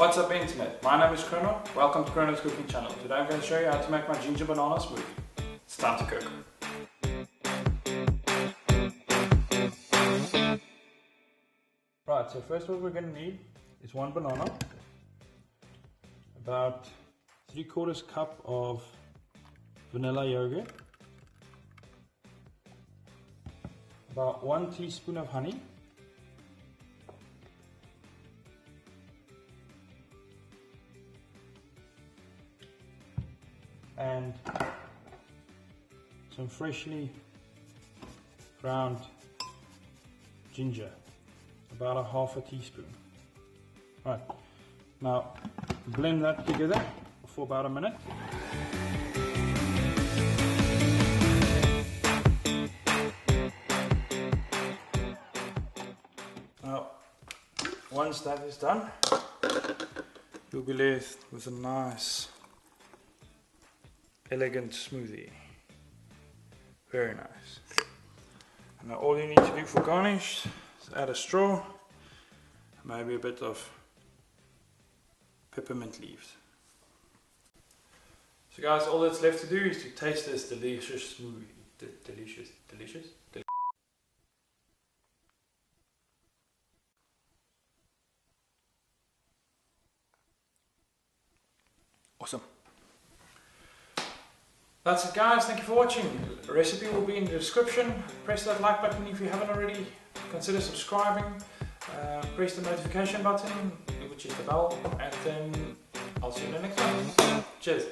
What's up internet, my name is Chrono, welcome to Chrono's cooking channel. Today I'm going to show you how to make my ginger banana smoothie. It's time to cook. Right, so first what we're going to need is one banana, about 3/4 cup of vanilla yogurt, about 1 teaspoon of honey, and some freshly ground ginger, about 1/2 teaspoon. Right, now blend that together for about a minute. Now, once that is done, you'll be left with a nice elegant smoothie. Very nice. And now all you need to do for garnish is add a straw, maybe a bit of peppermint leaves. So guys, all that's left to do is to taste this delicious smoothie. Delicious. Awesome. That's it guys, thank you for watching. The recipe will be in the description. Press that like button if you haven't already. Consider subscribing. Press the notification button, which is the bell, and then I'll see you in the next one. Cheers.